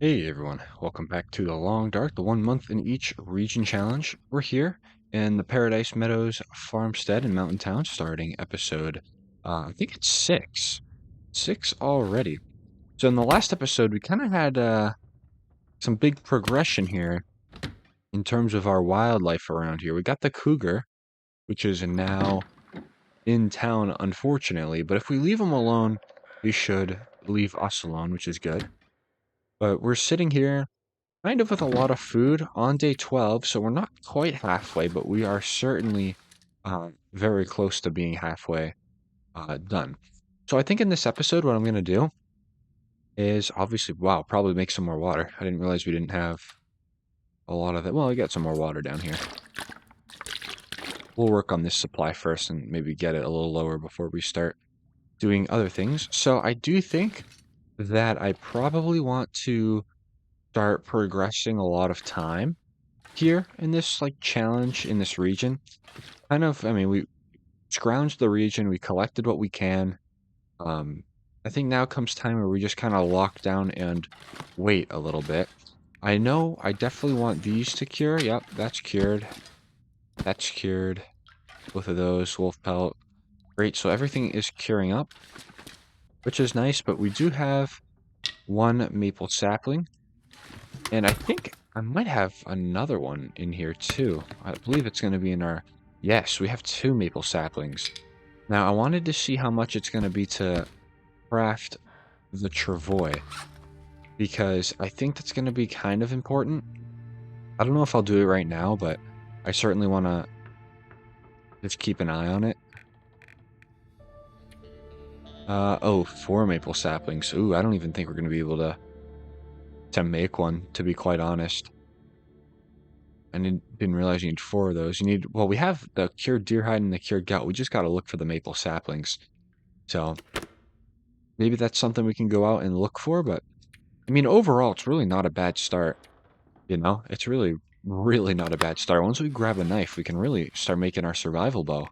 Hey everyone, welcome back to the Long Dark, the 1 month in each region challenge. We're here in the Paradise Meadows Farmstead in Mountain Town, starting episode, I think it's six. Six already. So in the last episode, we kind of had some big progression here in terms of our wildlife around here. We got the cougar, which is now in town, unfortunately, but if we leave him alone, he should leave us alone, which is good. But we're sitting here kind of with a lot of food on day 12, so we're not quite halfway, but we are certainly very close to being halfway done. So I think in this episode, what I'm going to do is obviously, wow, probably make some more water. I didn't realize we didn't have a lot of that. Well, we got some more water down here. We'll work on this supply first and maybe get it a little lower before we start doing other things. So I do think that I probably want to start progressing a lot of time here in this like challenge in this region. Kind of, I mean, we scrounged the region, we collected what we can. Um, I think now comes time where we just kind of lock down and wait a little bit. I know I definitely want these to cure. Yep, that's cured. That's cured. Both of those, wolf pelt. Great, so everything is curing up, which is nice, but we do have one maple sapling. And I think I might have another one in here too. I believe it's going to be in our... Yes, we have two maple saplings. Now, I wanted to see how much it's going to be to craft the travois, because I think that's going to be kind of important. I don't know if I'll do it right now, but I certainly want to just keep an eye on it. Oh, four maple saplings. Ooh, I don't even think we're going to be able to make one, to be quite honest. I didn't realize you need four of those. You need, well, we have the cured deer hide and the cured gout. We just got to look for the maple saplings. So maybe that's something we can go out and look for. But I mean, overall, it's really not a bad start. You know, it's really, really not a bad start. Once we grab a knife, we can really start making our survival bow,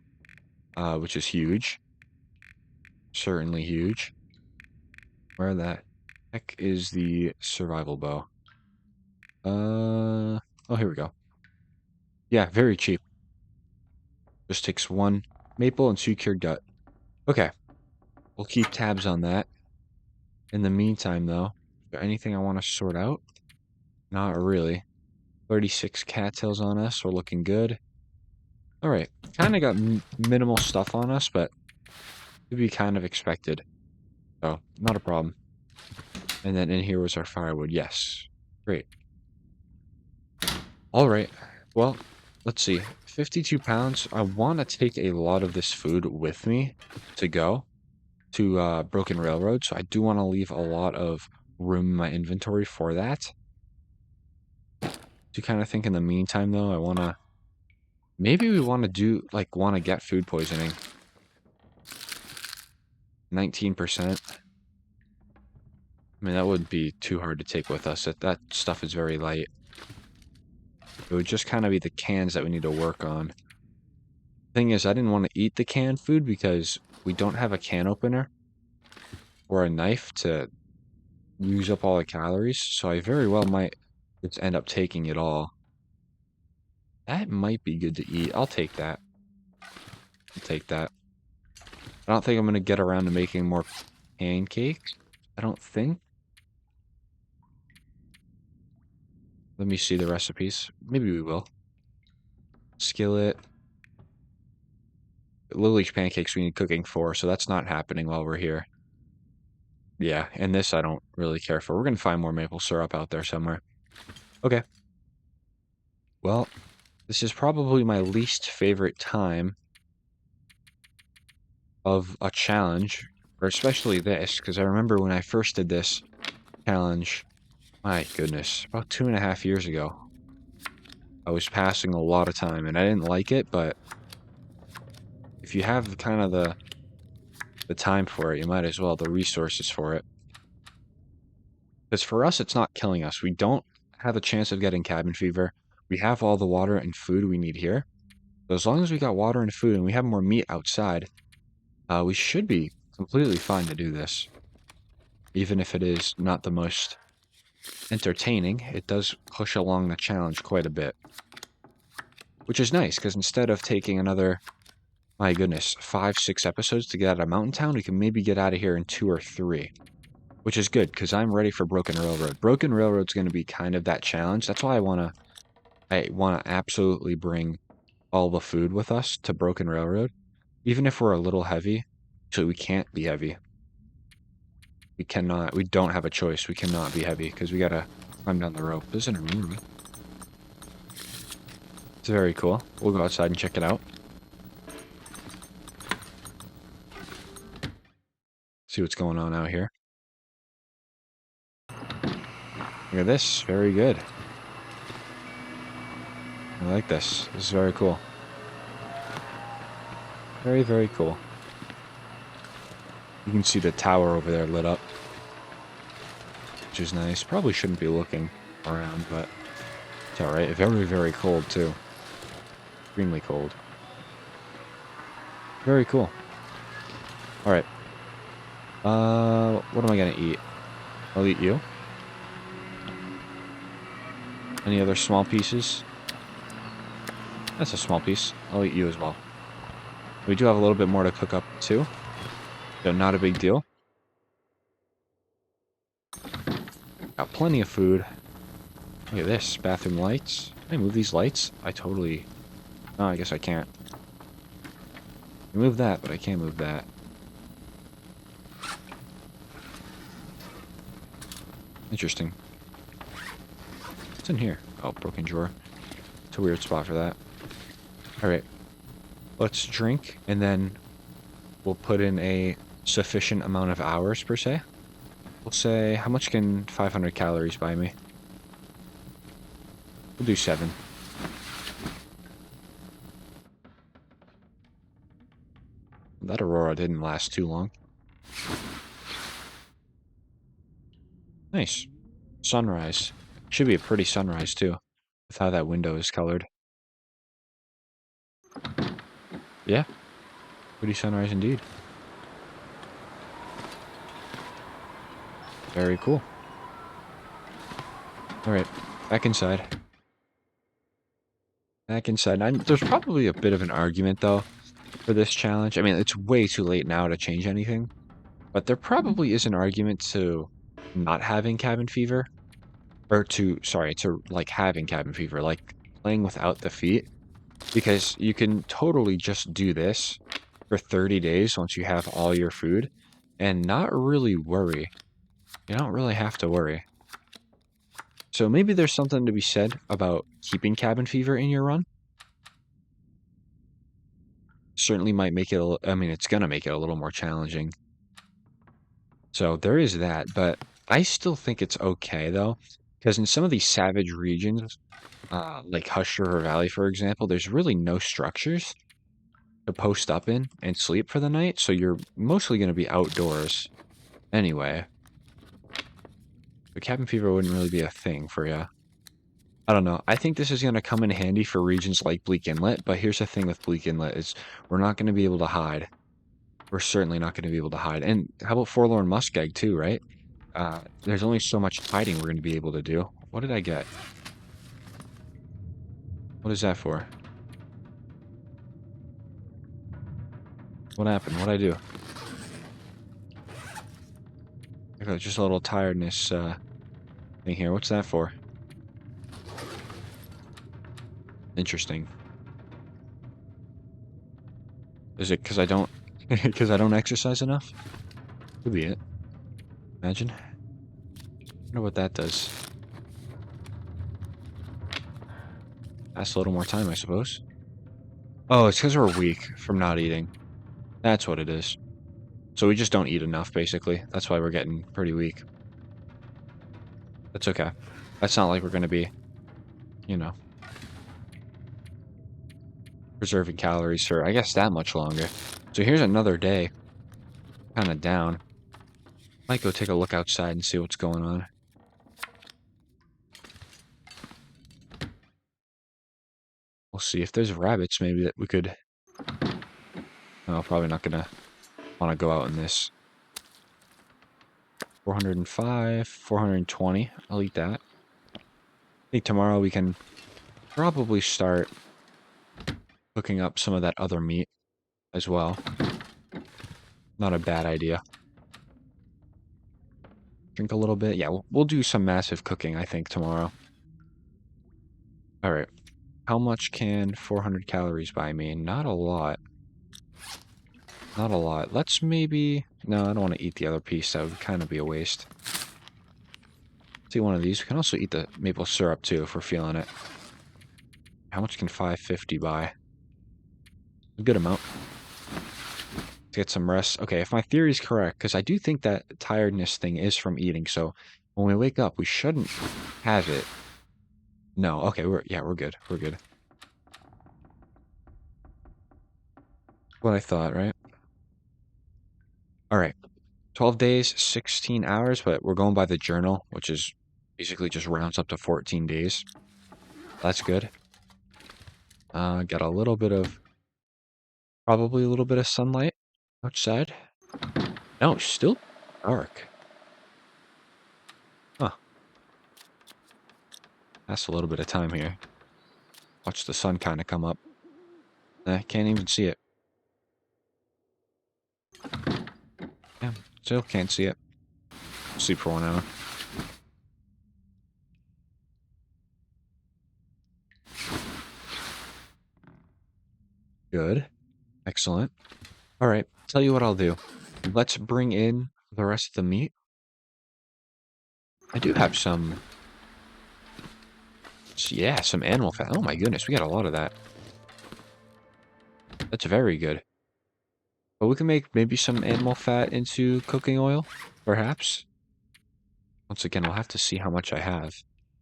which is huge. Certainly huge. Where the heck is the survival bow? Oh, here we go. Yeah, very cheap. Just takes one maple and two cured gut. Okay, we'll keep tabs on that. In the meantime, though, is there anything I want to sort out? Not really. 36 cattails on us. We're looking good. All right. Kind of got minimal stuff on us, but to be kind of expected. So, not a problem. And then in here was our firewood. Yes. Great. All right. Well, let's see. 52 pounds. I want to take a lot of this food with me to go to Broken Railroad. So I do want to leave a lot of room in my inventory for that. To kind of think in the meantime, though, I want to... Maybe we want to do, like, want to get food poisoning. 19%. I mean, that wouldn't be too hard to take with us. That stuff is very light. It would just kind of be the cans that we need to work on. Thing is, I didn't want to eat the canned food because we don't have a can opener or a knife to use up all the calories, so I very well might just end up taking it all. That might be good to eat. I'll take that. I'll take that. I don't think I'm going to get around to making more pancakes. I don't think. Let me see the recipes. Maybe we will. Skillet. Lily's pancakes we need cooking for, so that's not happening while we're here. Yeah, and this I don't really care for. We're going to find more maple syrup out there somewhere. Okay. Well, this is probably my least favorite time of a challenge, or especially this, because I remember when I first did this challenge, my goodness, about 2.5 years ago, I was passing a lot of time, and I didn't like it, but if you have kind of the time for it, you might as well, the resources for it. Because for us, it's not killing us. We don't have a chance of getting cabin fever. We have all the water and food we need here. So as long as we got water and food and we have more meat outside, we should be completely fine to do this. Even if it is not the most entertaining. It does push along the challenge quite a bit, which is nice because instead of taking another, my goodness, 5, 6 episodes to get out of Mountain Town, we can maybe get out of here in 2 or 3, which is good because I'm ready for Broken Railroad. Broken Railroad's going to be kind of that challenge. That's why I want to absolutely bring all the food with us to Broken Railroad, even if we're a little heavy. So we can't be heavy. We don't have a choice. We cannot be heavy because we gotta climb down the rope. There's an Aurora. It's very cool. We'll go outside and check it out. See what's going on out here. Look at this. Very good. I like this. This is very cool. Very, very cool. You can see the tower over there lit up, which is nice. Probably shouldn't be looking around, but it's alright. Very, very cold, too. Extremely cold. Very cool. Alright. What am I gonna eat? I'll eat you. Any other small pieces? That's a small piece. I'll eat you as well. We do have a little bit more to cook up, too. So not a big deal. Got plenty of food. Look at this. Bathroom lights. Can I move these lights? Oh, I guess I can't. I can move that, but I can't move that. Interesting. What's in here? Oh, broken drawer. It's a weird spot for that. Alright. Let's drink, and then we'll put in a sufficient amount of hours, per se. We'll say, how much can 500 calories buy me? We'll do 7. That Aurora didn't last too long. Nice. Sunrise. Should be a pretty sunrise, too, with how that window is colored. Yeah. Pretty sunrise indeed. Very cool. Alright, back inside. Back inside. There's probably a bit of an argument, though, for this challenge. I mean, it's way too late now to change anything. But there probably is an argument to not having cabin fever. Or to like having cabin fever. Like playing without the feet. Because you can totally just do this for 30 days once you have all your food. And not really worry. You don't really have to worry. So maybe there's something to be said about keeping cabin fever in your run. Certainly might make it, I mean, it's going to make it a little more challenging. So there is that, but I still think it's okay, though. Because in some of these savage regions, like Hush River Valley, for example, there's really no structures to post up in and sleep for the night. So you're mostly going to be outdoors anyway. The cabin fever wouldn't really be a thing for you. I don't know. I think this is going to come in handy for regions like Bleak Inlet, but here's the thing with Bleak Inlet is we're not going to be able to hide. We're certainly not going to be able to hide. And how about Forlorn Muskeg too, right? There's only so much hiding we're going to be able to do. What did I get? What is that for? What happened? What'd I do? I got just a little tiredness thing here. What's that for? Interesting. Is it because I don't because I don't exercise enough? Could be it. Imagine. I wonder what that does. That's a little more time, I suppose. Oh, it's because we're weak from not eating. That's what it is. So we just don't eat enough, basically. That's why we're getting pretty weak. That's okay. That's not like we're going to be, you know, preserving calories for, I guess, that much longer. So here's another day. Kind of down. Might go take a look outside and see what's going on. We'll see if there's rabbits maybe that we could... No, probably not going to want to go out in this. 405, 420. I'll eat that. I think tomorrow we can probably start cooking up some of that other meat as well. Not a bad idea. Drink a little bit. Yeah, we'll do some massive cooking, I think, tomorrow. All right. How much can 400 calories buy me? Not a lot. Not a lot. Let's maybe... No, I don't want to eat the other piece. That would kind of be a waste. Let's eat one of these. We can also eat the maple syrup, too, if we're feeling it. How much can 550 buy? A good amount. To get some rest. Okay, if my theory is correct, because I do think that tiredness thing is from eating, so when we wake up, we shouldn't have it. No, okay, we're good. We're good. What I thought, right? All right. 12 days, 16 hours, but we're going by the journal, which is basically just rounds up to 14 days. That's good. Got a little bit of, probably a little bit of sunlight outside. No, still dark. Huh. That's a little bit of time here. Watch the sun kind of come up. Can't even see it. Yeah, still can't see it. Sleep for 1 hour. Good. Excellent. All right, tell you what I'll do. Let's bring in the rest of the meat. I do have some, yeah, some animal fat. Oh my goodness, we got a lot of that. That's very good. But we can make maybe some animal fat into cooking oil, perhaps. Once again, we'll have to see how much I have.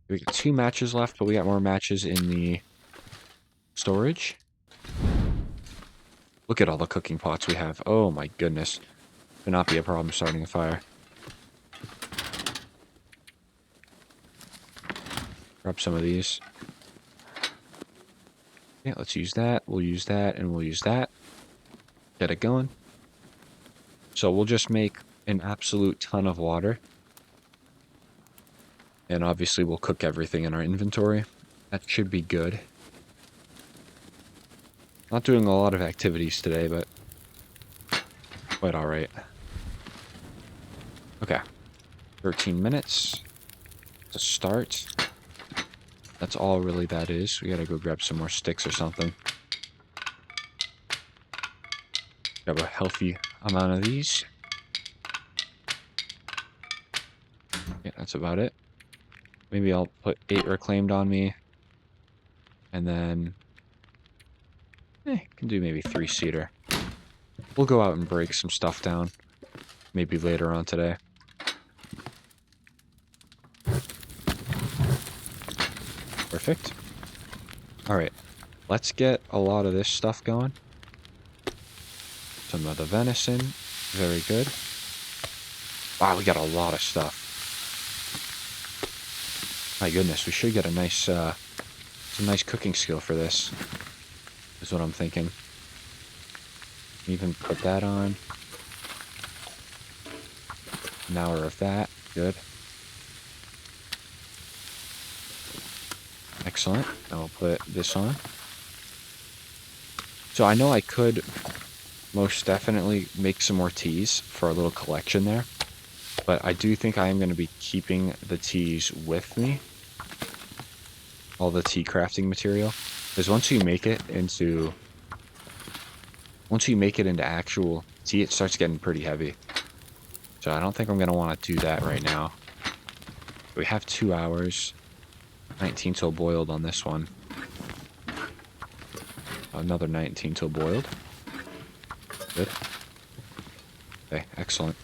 We got 2 matches left, but we got more matches in the storage. Look at all the cooking pots we have. Oh my goodness. Could not be a problem starting a fire. Grab some of these. Yeah, let's use that. We'll use that, and we'll use that. Get it going. So we'll just make an absolute ton of water. And obviously we'll cook everything in our inventory. That should be good. Not doing a lot of activities today, but quite alright. Okay. 13 minutes to start. That's all really that is. We gotta go grab some more sticks or something. Grab a healthy amount of these. Yeah, that's about it. Maybe I'll put 8 reclaimed on me. And then... can do maybe 3 cedar. We'll go out and break some stuff down. Maybe later on today. Perfect. Alright. Let's get a lot of this stuff going. Some of the venison. Very good. Wow, we got a lot of stuff. My goodness, we should get a nice, some nice cooking skill for this. Is what I'm thinking. Even put that on. An hour of that. Good. Excellent. Now we'll put this on. So I know I could most definitely make some more teas for a little collection there. But I do think I am going to be keeping the teas with me. All the tea crafting material. Because once you make it into actual tea, it starts getting pretty heavy. So I don't think I'm going to want to do that right now. We have 2 hours. 19 till boiled on this one. Another 19 till boiled. Good. Okay, excellent.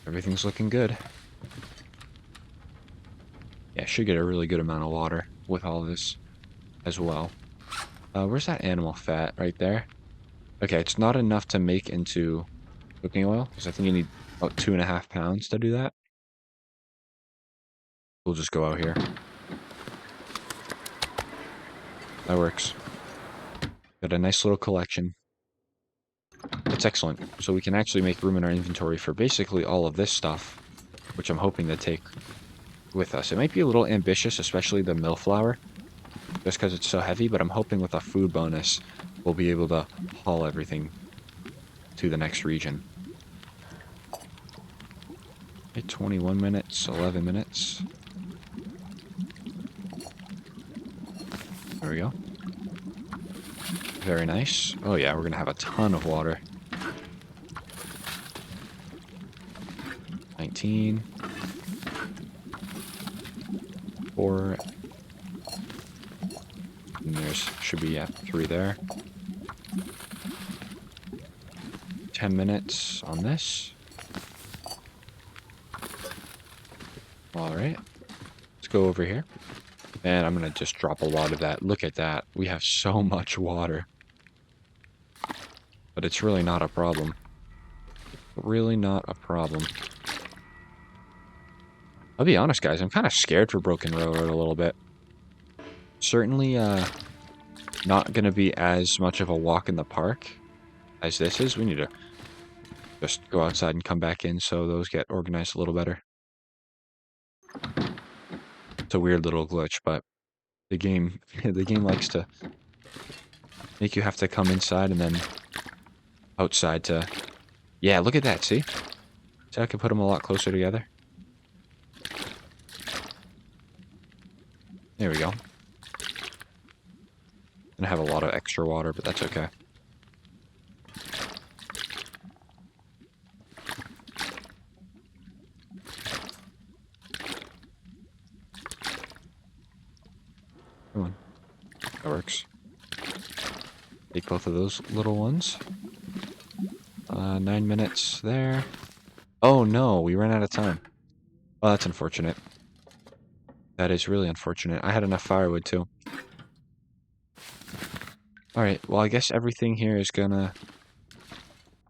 Everything's looking good. Yeah, should get a really good amount of water with all this as well. Where's that animal fat? Right there? Okay, it's not enough to make into cooking oil, because I think you need about 2.5 pounds to do that. We'll just go out here. That works. Got a nice little collection. that's excellent. So we can actually make room in our inventory for basically all of this stuff, which I'm hoping to take with us. It might be a little ambitious, especially the mill flour, just because it's so heavy, but I'm hoping with a food bonus, we'll be able to haul everything to the next region. Okay, 21 minutes, 11 minutes. There we go. Very nice. Oh yeah, we're gonna have a ton of water. 19. 4. And there's should be 3 there. 10 minutes on this. Alright. Let's go over here. And I'm gonna just drop a lot of that. Look at that. We have so much water. But it's really not a problem. Really not a problem. I'll be honest, guys. I'm kind of scared for Broken Railroad a little bit. Certainly, not going to be as much of a walk in the park as this is. We need to just go outside and come back in so those get organized a little better. It's a weird little glitch, but the game likes to make you have to come inside and then outside to... Yeah, look at that, see? So I can put them a lot closer together. There we go. Gonna have a lot of extra water, but that's okay. Come on. That works. Take both of those little ones. 9 minutes there. Oh no, we ran out of time. Oh, that's unfortunate. That is really unfortunate. I had enough firewood too. Alright, well I guess everything here is gonna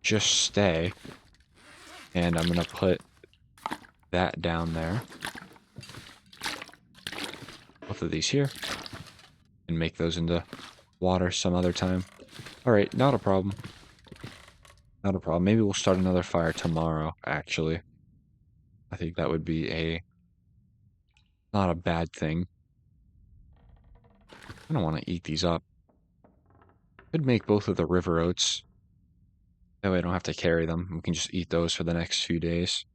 just stay. And I'm gonna put that down there. Both of these here. And make those into water some other time. Alright, not a problem. Not a problem. Maybe we'll start another fire tomorrow, actually. I think that would be not a bad thing. I don't want to eat these up. Could make both of the river oats. That way I don't have to carry them. We can just eat those for the next few days.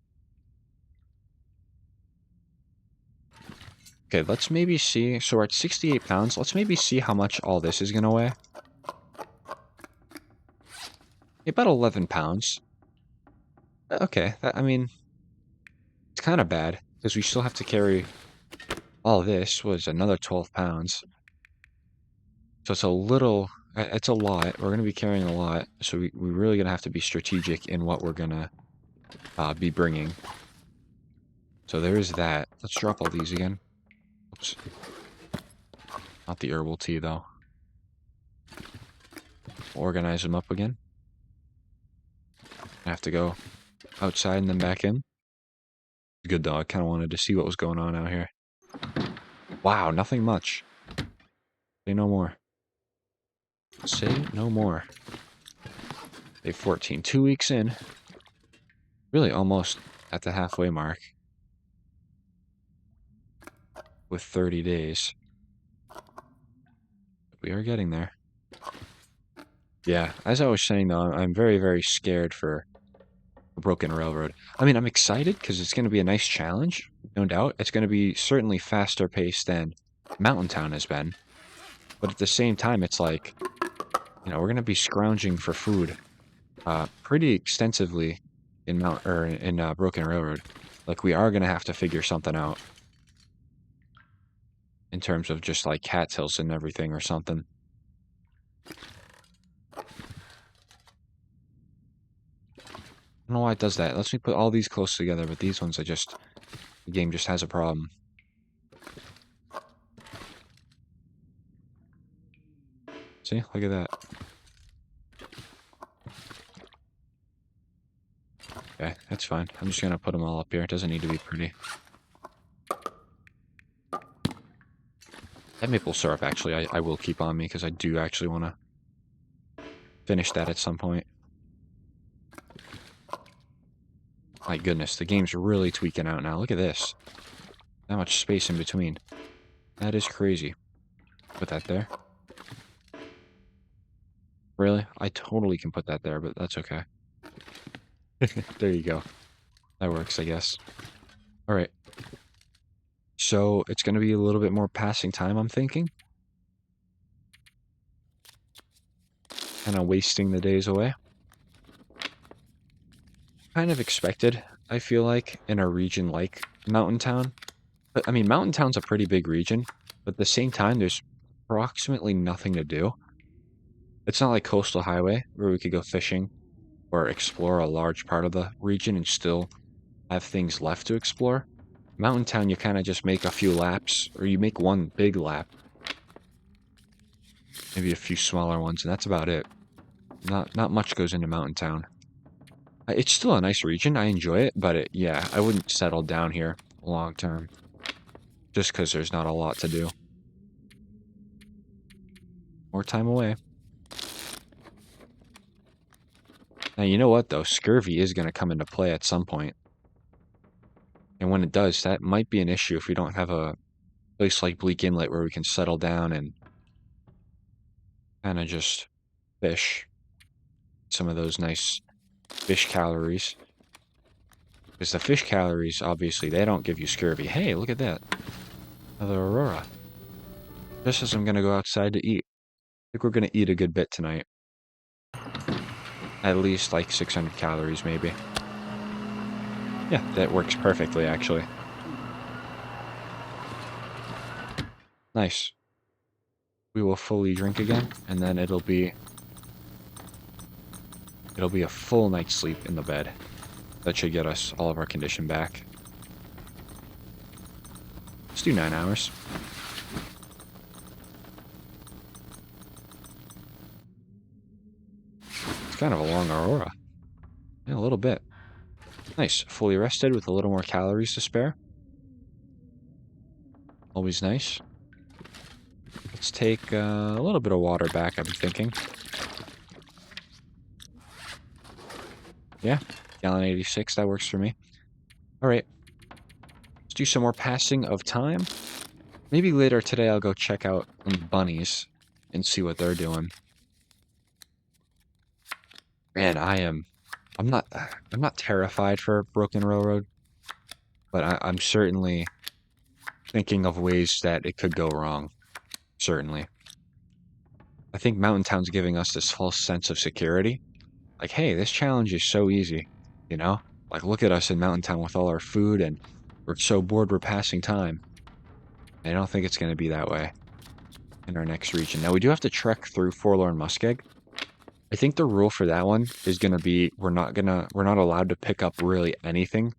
Okay, let's maybe see. So we're at 68 pounds. Let's maybe see how much all this is going to weigh. About 11 pounds. Okay, I mean, it's kind of bad because we still have to carry all this. Was another 12 pounds. So it's a little, it's a lot. We're going to be carrying a lot. So we're really going to have to be strategic in what we're going to be bringing. So there is that. Let's drop all these again. Oops. Not the herbal tea, though. Organize them up again. I have to go outside and then back in. Good though. I kind of wanted to see what was going on out here. Wow, nothing much. Say no more. Say no more. Day 14. 2 weeks in. Really almost at the halfway mark. With 30 days. We are getting there. Yeah, as I was saying though, I'm very, very scared for a Broken Railroad. I mean, I'm excited because it's going to be a nice challenge, no doubt. It's going to be certainly faster paced than Mountain Town has been. But at the same time, it's like, you know, we're going to be scrounging for food pretty extensively in Broken Railroad. Like, we are going to have to figure something out in terms of just like cattails and everything or something. I don't know why it does that. It lets me put all these close together, but these ones, the game just has a problem. See? Look at that. Okay, that's fine. I'm just gonna put them all up here. It doesn't need to be pretty. That maple syrup, actually, I will keep on me, because I do actually want to finish that at some point. My goodness, the game's really tweaking out now. Look at this. That much space in between. That is crazy. Put that there. Really? I totally can put that there, but that's okay. There you go. That works, I guess. All right. So it's going to be a little bit more passing time, I'm thinking. Kind of wasting the days away. Kind of expected, I feel like, in a region like Mountain Town. But, I mean, Mountain Town's a pretty big region, but at the same time, there's approximately nothing to do. It's not like Coastal Highway, where we could go fishing or explore a large part of the region and still have things left to explore. Mountain Town, you kind of just make a few laps, or you make one big lap. Maybe a few smaller ones, and that's about it. Not much goes into Mountain Town. It's still a nice region. I enjoy it, but yeah, I wouldn't settle down here long term. Just because there's not a lot to do. More time away. Now, you know what, though? Scurvy is going to come into play at some point. And when it does, that might be an issue if we don't have a place like Bleak Inlet where we can settle down and kind of just fish some of those nice fish calories. Because the fish calories, obviously, they don't give you scurvy. Hey, look at that. Another Aurora. Just as I'm going to go outside to eat. I think we're going to eat a good bit tonight. At least like 600 calories, maybe. Yeah, that works perfectly, actually. Nice. We will fully drink again, and then it'll be a full night's sleep in the bed. That should get us all of our condition back. Let's do 9 hours. It's kind of a long Aurora. Yeah, a little bit. Nice. Fully rested with a little more calories to spare. Always nice. Let's take a little bit of water back, I'm thinking. Yeah, gallon 86, that works for me. All right. Let's do some more passing of time. Maybe later today I'll go check out the bunnies and see what they're doing. Man, I'm not terrified for Broken Railroad, but I'm certainly thinking of ways that it could go wrong. Certainly. I think Mountain Town's giving us this false sense of security. Like, hey, this challenge is so easy, you know? Like, look at us in Mountain Town with all our food, and we're so bored we're passing time. I don't think it's going to be that way in our next region. Now, we do have to trek through Forlorn Muskeg. I think the rule for that one is going to be we're not allowed to pick up really anything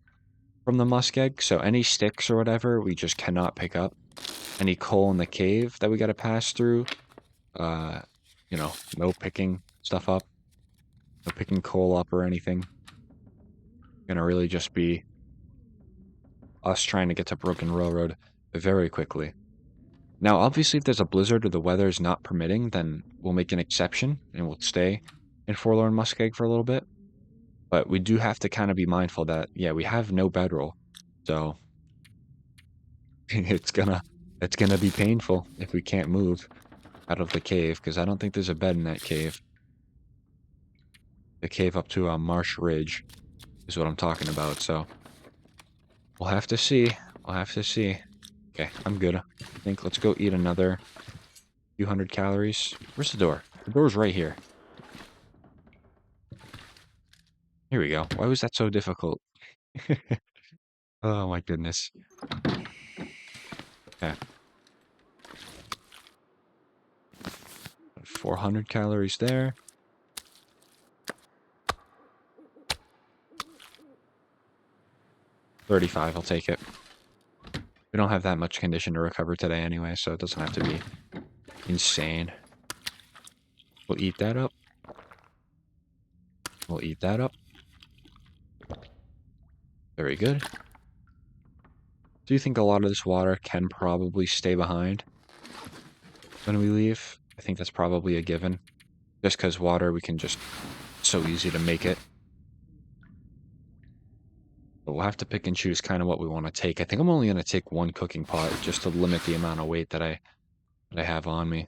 from the muskeg. So any sticks or whatever, we just cannot pick up. Any coal in the cave that we got to pass through, no picking stuff up. No picking coal up or anything. Gonna really just be us trying to get to Broken Railroad very quickly. Now, obviously, if there's a blizzard or the weather is not permitting, then we'll make an exception and we'll stay in Forlorn Muskeg for a little bit. But we do have to kind of be mindful that, yeah, we have no bedroll. So it's gonna be painful if we can't move out of the cave, because I don't think there's a bed in that cave. The cave up to Marsh Ridge is what I'm talking about, so we'll have to see. We'll have to see. Okay, I'm good. I think let's go eat another few hundred calories. Where's the door? The door's right here. Here we go. Why was that so difficult? Oh my goodness. Okay. 400 calories there. $35, I'll take it. We don't have that much condition to recover today anyway, so it doesn't have to be insane. We'll eat that up. We'll eat that up. Very good. Do you think a lot of this water can probably stay behind when we leave? I think that's probably a given. Just because water, we can just... so easy to make it. But we'll have to pick and choose kind of what we want to take. I think I'm only going to take one cooking pot just to limit the amount of weight that I have on me.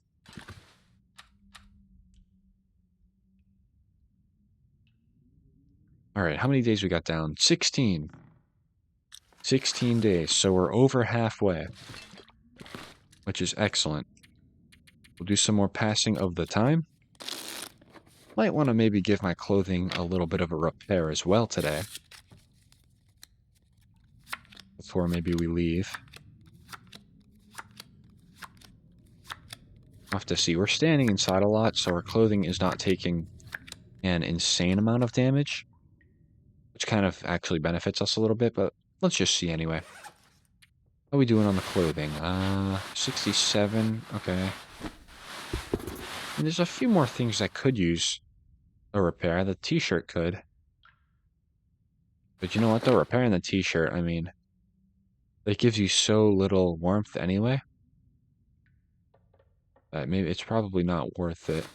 All right, how many days we got down? 16. 16 days, so we're over halfway, which is excellent. We'll do some more passing of the time. Might want to maybe give my clothing a little bit of a repair as well today, before maybe we leave. We'll have to see. We're standing inside a lot, so our clothing is not taking an insane amount of damage, which kind of actually benefits us a little bit, but let's just see anyway. How are we doing on the clothing? 67, okay. And there's a few more things that could use a repair. The t-shirt could. But you know what, though? Repairing the t-shirt, I mean, it gives you so little warmth anyway. Maybe it's probably not worth it.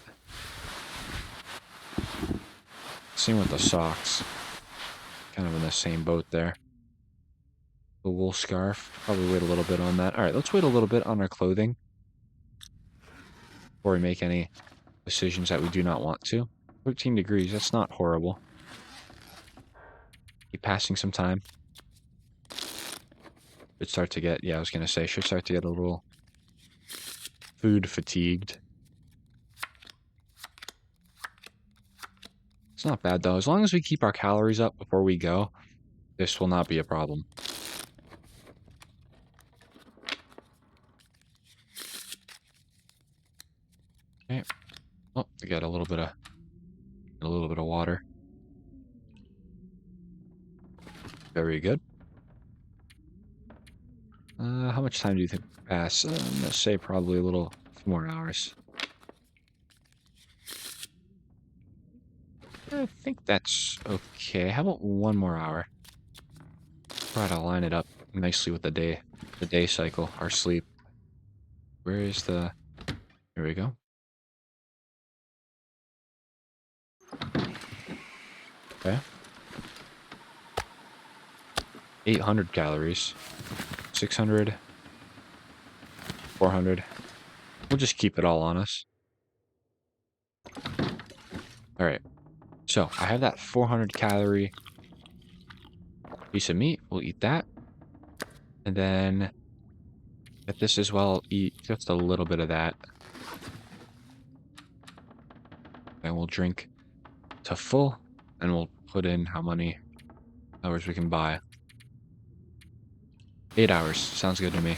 Same with the socks. Kind of in the same boat there. The wool scarf. Probably wait a little bit on that. Alright, let's wait a little bit on our clothing before we make any decisions that we do not want to. 13 degrees, that's not horrible. Keep passing some time. Should start to get, yeah, I was going to say, should start to get a little food fatigued. It's not bad, though. As long as we keep our calories up before we go, this will not be a problem. Okay. Oh, we got a little bit of water. Very good. How much time do you think will pass? I'm gonna say probably a few more hours. I think that's okay. How about 1 more hour? Try to line it up nicely with the day cycle, our sleep. Where is the... Here we go. Okay. 800 calories. 600. 400. We'll just keep it all on us. Alright. So, I have that 400 calorie piece of meat. We'll eat that. And then, get this as well, eat just a little bit of that. And we'll drink to full. And we'll put in how many hours we can buy. 8 hours. Sounds good to me.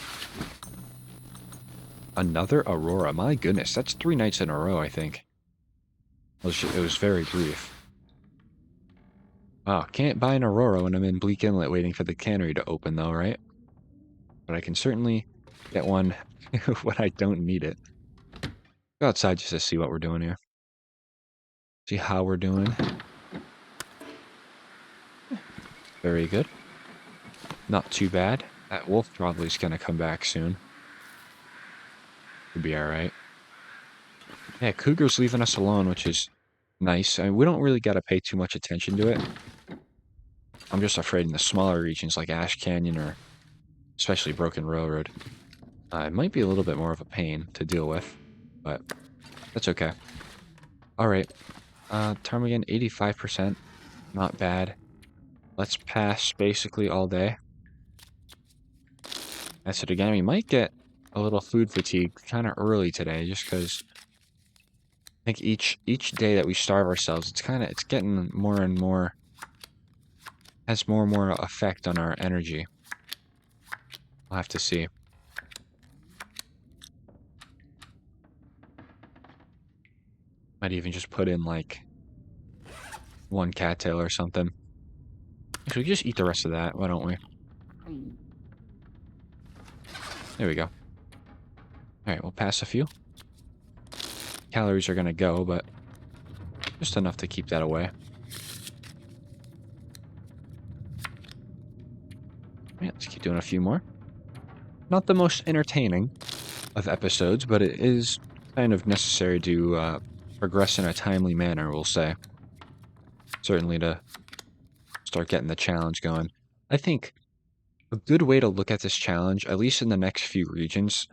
Another Aurora. My goodness, that's 3 nights in a row, I think. It was very brief. Wow, can't buy an Aurora when I'm in Bleak Inlet waiting for the cannery to open, though, right? But I can certainly get one when I don't need it. Go outside just to see what we're doing here. See how we're doing. Very good. Not too bad. That wolf probably is going to come back soon. Could be alright. Yeah, Cougar's leaving us alone, which is nice. I mean, we don't really got to pay too much attention to it. I'm just afraid in the smaller regions like Ash Canyon or especially Broken Railroad, it might be a little bit more of a pain to deal with, but that's okay. Alright, Ptarmigan, 85%. Not bad. Let's pass basically all day. That's it again. We might get a little food fatigue kind of early today, just because I think each day that we starve ourselves, it's getting more and more, has more and more effect on our energy. We'll have to see. Might even just put in like 1 cattail or something. Actually, we just eat the rest of that, why don't we? There we go. Alright, we'll pass a few. Calories are gonna go, but just enough to keep that away. Yeah, let's keep doing a few more. Not the most entertaining of episodes, but it is kind of necessary to progress in a timely manner, we'll say. Certainly to start getting the challenge going. I think a good way to look at this challenge, at least in the next few regions.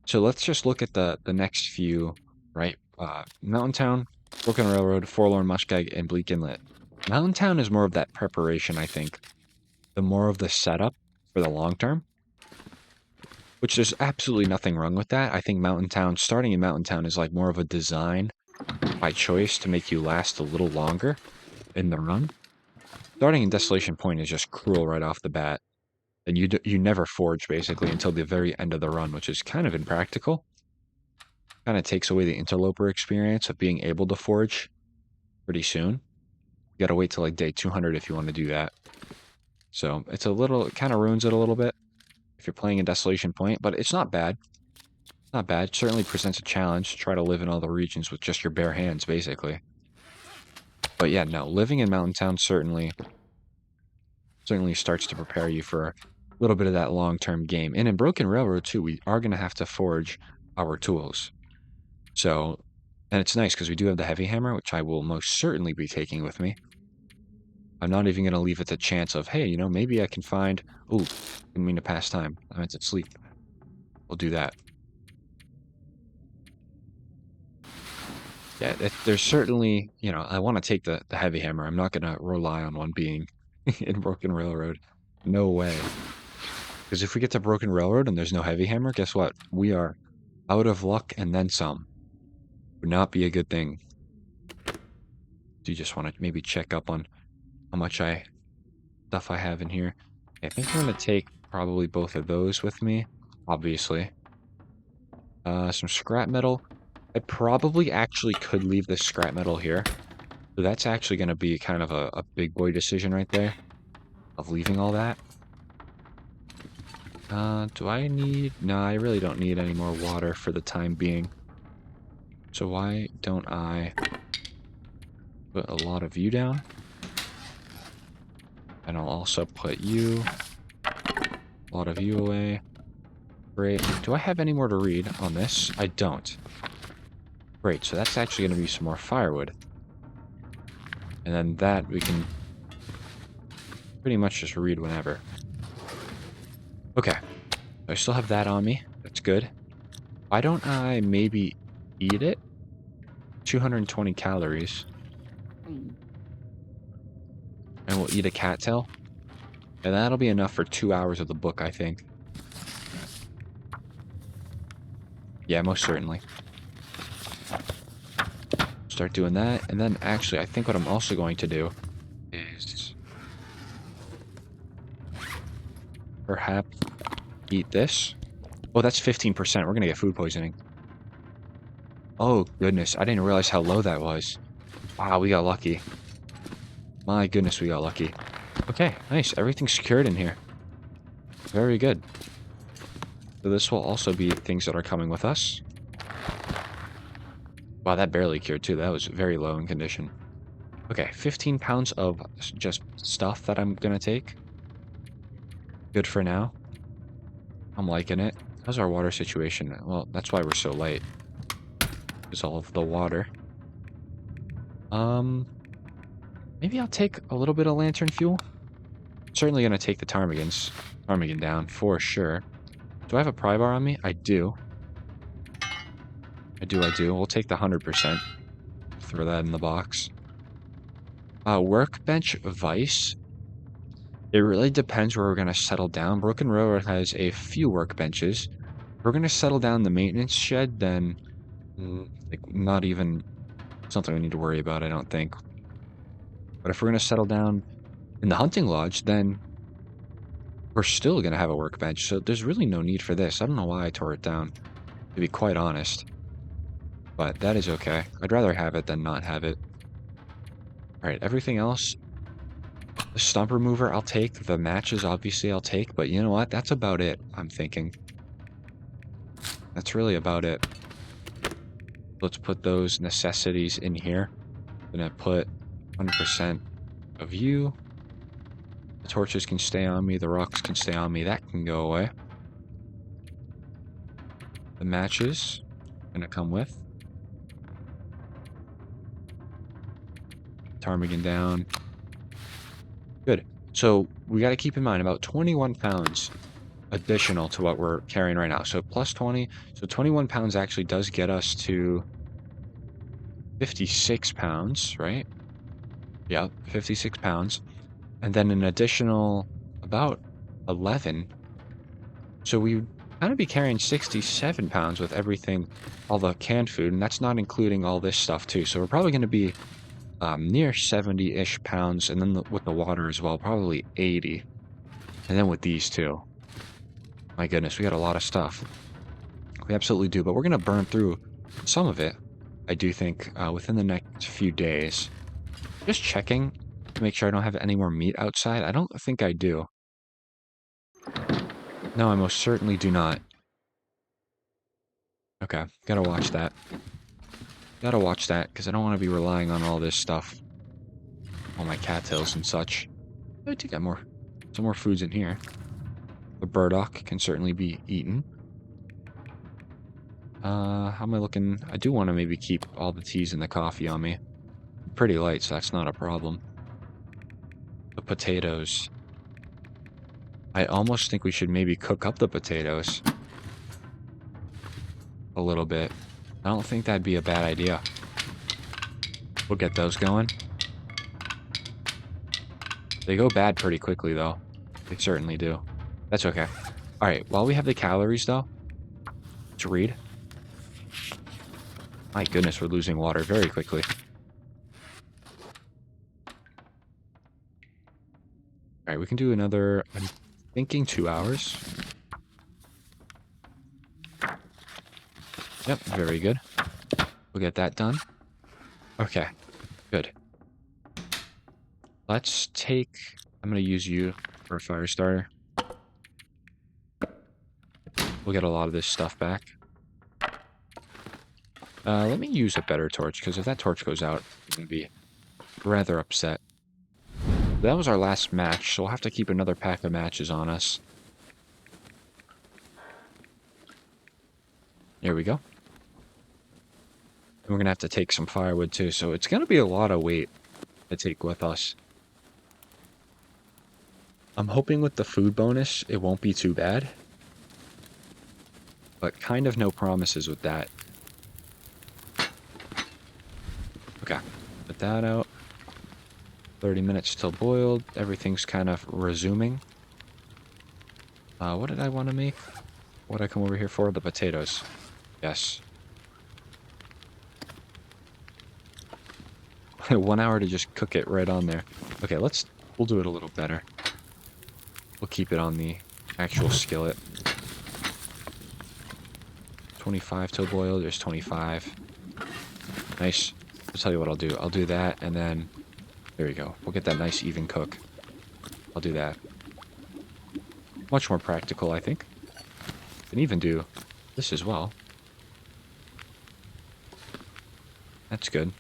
So let's just look at the next few, right? Mountain Town, Broken Railroad, Forlorn Muskeg, and Bleak Inlet. Mountain Town is more of that preparation, I think. The more of the setup for the long term, which there's absolutely nothing wrong with that. I think Mountain Town, starting in Mountain Town, is like more of a design by choice to make you last a little longer in the run. Starting in Desolation Point is just cruel right off the bat. And you never forge basically until the very end of the run, which is kind of impractical. Kind of takes away the Interloper experience of being able to forge pretty soon. You gotta wait till like day 200 if you want to do that. So it's a little, it kind of ruins it a little bit if you're playing in Desolation Point, but it's not bad. Not bad. It certainly presents a challenge to try to live in all the regions with just your bare hands, basically. But yeah, no, living in Mountain Town certainly starts to prepare you for a little bit of that long-term game. And in Broken Railroad too, we are going to have to forge our tools. So, and it's nice because we do have the heavy hammer, which I will most certainly be taking with me. I'm not even going to leave it to chance of, hey, maybe I can find... Ooh, didn't mean to pass time. I meant to sleep. We'll do that. Yeah, there's certainly, I want to take the heavy hammer. I'm not going to rely on one being in Broken Railroad. No way. Because if we get to Broken Railroad and there's no heavy hammer, guess what? We are out of luck and then some. Would not be a good thing. Do you just want to maybe check up on how much stuff I have in here? I think I'm going to take probably both of those with me, obviously. Some scrap metal. I probably actually could leave this scrap metal here. So that's actually going to be kind of a big boy decision right there of leaving all that. Do I need... No, I really don't need any more water for the time being. So why don't I put a lot of you down? And I'll also put you, a lot of you away. Great. Do I have any more to read on this? I don't. Great, so that's actually going to be some more firewood. And then that we can pretty much just read whenever. Okay. I still have that on me. That's good. Why don't I maybe eat it? 220 calories. And we'll eat a cattail. And that'll be enough for 2 hours of the book, I think. Yeah, most certainly. Start doing that. And then actually, I think what I'm also going to do is perhaps eat this. Oh, that's 15%. We're going to get food poisoning. Oh, goodness. I didn't realize how low that was. Wow, we got lucky. My goodness, we got lucky. Okay, nice. Everything's secured in here. Very good. So this will also be things that are coming with us. Wow, that barely cured too. That was very low in condition. Okay, 15 pounds of just stuff that I'm gonna take. Good for now. I'm liking it. How's our water situation? Well, that's why we're so light. Is all of the water. Maybe I'll take a little bit of lantern fuel. Certainly gonna take the ptarmigan down for sure. Do I have a pry bar on me? I do. I do. We'll take the 100%. Throw that in the box. Workbench vice. It really depends where we're going to settle down. Broken Railroad has a few workbenches. If we're going to settle down the maintenance shed, then like not even something we need to worry about, I don't think. But if we're going to settle down in the hunting lodge, then we're still going to have a workbench. So there's really no need for this. I don't know why I tore it down, to be quite honest. But that is okay. I'd rather have it than not have it. Alright, everything else. The stump remover, I'll take. The matches, obviously, I'll take. But you know what? That's about it, I'm thinking. That's really about it. Let's put those necessities in here. I'm gonna put 100% of you. The torches can stay on me. The rocks can stay on me. That can go away. The matches are gonna come with. Ptarmigan down. Good. So we got to keep in mind about 21 pounds additional to what we're carrying right now. So plus 20. So 21 pounds actually does get us to 56 pounds, right? Yeah, 56 pounds. And then an additional about 11. So we would kind of be carrying 67 pounds with everything, all the canned food, and that's not including all this stuff too. So we're probably going to be near 70-ish pounds, and then with the water as well, probably 80. And then with these two, my goodness, we got a lot of stuff. We absolutely do, but we're going to burn through some of it, I do think, within the next few days. Just checking to make sure I don't have any more meat outside. I don't think I do. No, I most certainly do not. Okay, gotta watch that. Gotta watch that, because I don't want to be relying on all this stuff. All my cattails and such. I do got some more foods in here. The burdock can certainly be eaten. How am I looking? I do want to maybe keep all the teas and the coffee on me. I'm pretty light, so that's not a problem. The potatoes. I almost think we should maybe cook up the potatoes a little bit. I don't think that'd be a bad idea. We'll get those going. They go bad pretty quickly, though. They certainly do. That's okay. All right, while we have the calories, though, let's read. My goodness, we're losing water very quickly. All right, we can do another, I'm thinking 2 hours. Yep, very good. We'll get that done. Okay, good. Let's take, I'm going to use you for a fire starter. We'll get a lot of this stuff back. Let me use a better torch, because if that torch goes out, I'm going to be rather upset. That was our last match, so we'll have to keep another pack of matches on us. There we go. And we're going to have to take some firewood too, so it's going to be a lot of weight to take with us. I'm hoping with the food bonus, it won't be too bad. But kind of no promises with that. Okay, put that out. 30 minutes till boiled. Everything's kind of resuming. What did I want to make? What did I come over here for? The potatoes. Yes. 1 hour to just cook it right on there. Okay, we'll do it a little better. We'll keep it on the actual skillet. 25 till boiled. There's 25. Nice. I'll tell you what I'll do. I'll do that, and then there we go. We'll get that nice even cook. I'll do that. Much more practical, I think. Can even do this as well. That's good.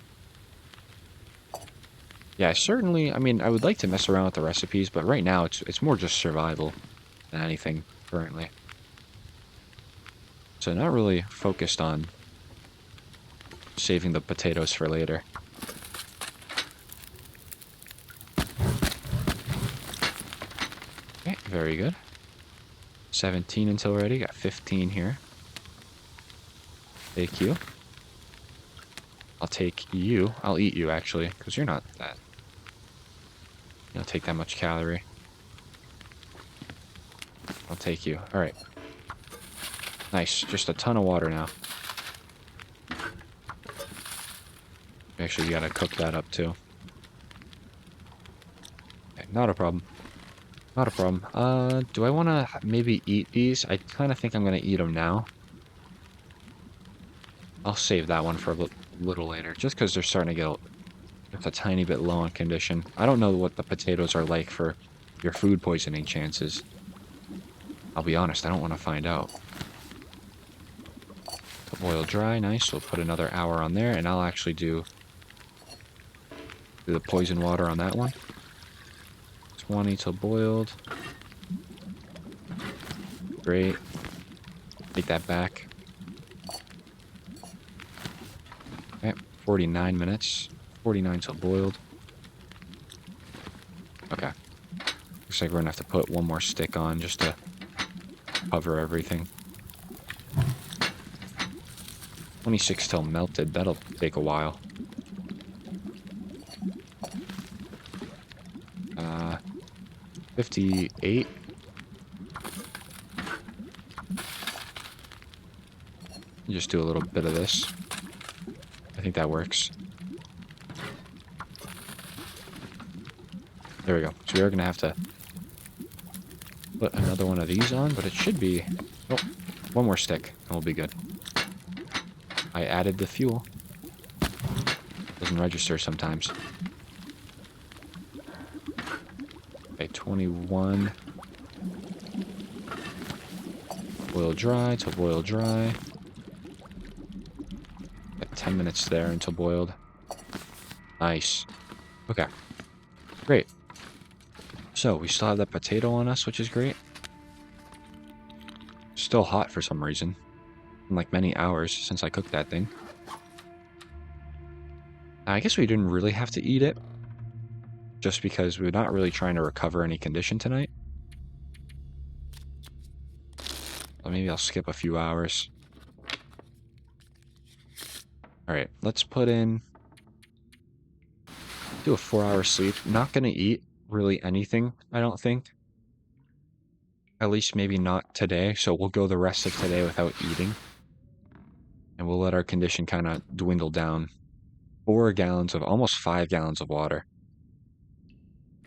Yeah, certainly, I mean, I would like to mess around with the recipes, but right now it's more just survival than anything currently. So not really focused on saving the potatoes for later. Okay, very good. 17 until ready. Got 15 here. Take you. I'll take you. I'll eat you, actually, because you're not that. You don't take that much calorie. I'll take you. All right. Nice. Just a ton of water now. Actually, you gotta cook that up, too. Okay, not a problem. Not a problem. Do I want to maybe eat these? I kind of think I'm going to eat them now. I'll save that one for a little later, just because they're starting to get just a tiny bit low on condition. I don't know what the potatoes are like for your food poisoning chances. I'll be honest, I don't want to find out. To boil dry, nice. We'll put another hour on there, and I'll actually do the poison water on that one. 20 till boiled. Great. Take that back. Okay, 49 minutes. 49 till boiled. Okay. Looks like we're gonna have to put one more stick on just to cover everything. 26 till melted. That'll take a while. 58. Just do a little bit of this. I think that works. There we go. So we're gonna have to put another one of these on, but it should be... Oh, one more stick, and we'll be good. I added the fuel. Doesn't register sometimes. Okay, 21. Boil dry till boil dry. Got 10 minutes there until boiled. Nice. Okay. Great. So, we still have that potato on us, which is great. Still hot for some reason. In like many hours since I cooked that thing. I guess we didn't really have to eat it. Just because we're not really trying to recover any condition tonight. Well, maybe I'll skip a few hours. Alright, let's put in... Do a 4-hour sleep. Not gonna eat really anything, I don't think. At least maybe not today, so we'll go the rest of today without eating. And we'll let our condition kind of dwindle down. 4 gallons of... almost 5 gallons of water.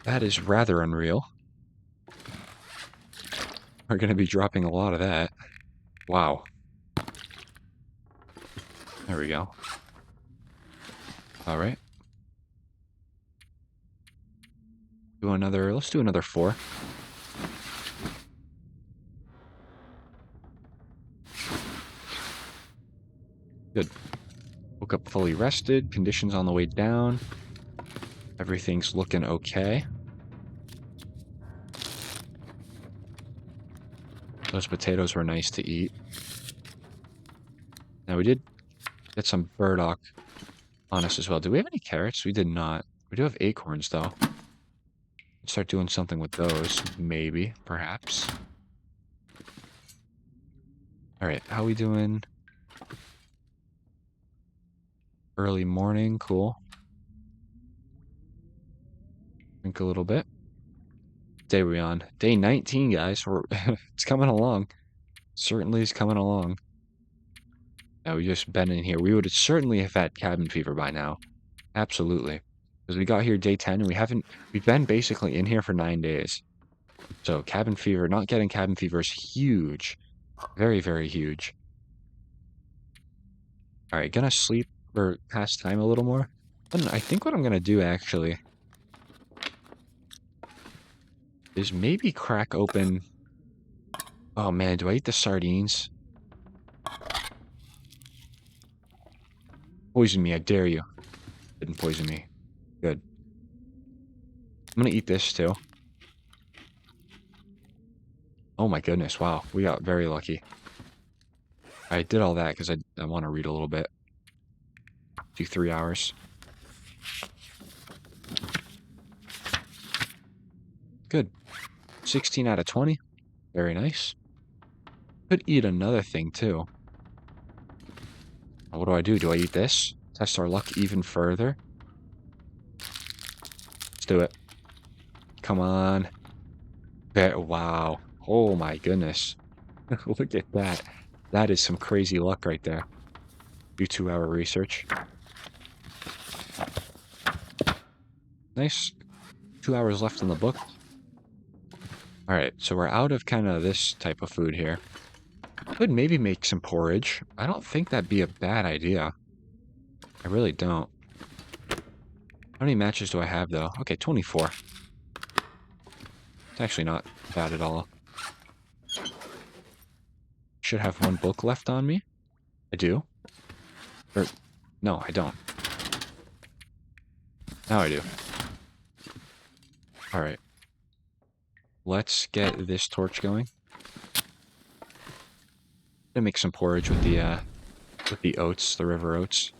That is rather unreal. We're gonna be dropping a lot of that. Wow. There we go. Alright. Let's do another 4. Good. Woke up fully rested, conditions on the way down. Everything's looking okay. Those potatoes were nice to eat. Now we did get some burdock on us as well. Do we have any carrots? We did not. We do have acorns though. Let's start doing something with those. Maybe. Perhaps. Alright, how we doing? Early morning. Cool. Drink a little bit. Day we on? Day 19, guys. It's coming along. Certainly is coming along. Yeah, we just been in here. We would certainly have had cabin fever by now. Absolutely. Because we got here day 10 and we've been basically in here for 9 days. So cabin fever, not getting cabin fever is huge. Very, very huge. Alright, gonna sleep or pass time a little more. And I think what I'm gonna do actually is maybe crack open... Oh man, do I eat the sardines? Poison me, I dare you. Didn't poison me. Good. I'm gonna eat this too. Oh my goodness, wow. We got very lucky. I did all that because I want to read a little bit. Do 3 hours. Good. 16 out of 20. Very nice. Could eat another thing too. What do? Do I eat this? Test our luck even further? Let's do it. Come on. Wow. Oh my goodness. Look at that. That is some crazy luck right there. Do 2-hour research. Nice. 2 hours left in the book. Alright, so we're out of kind of this type of food here. Could maybe make some porridge. I don't think that'd be a bad idea. I really don't. How many matches do I have, though? Okay, 24. It's actually not bad at all. Should have 1 book left on me. I do. Or, no, I don't. Now I do. Alright. Let's get this torch going. Gonna make some porridge with the oats, the river oats.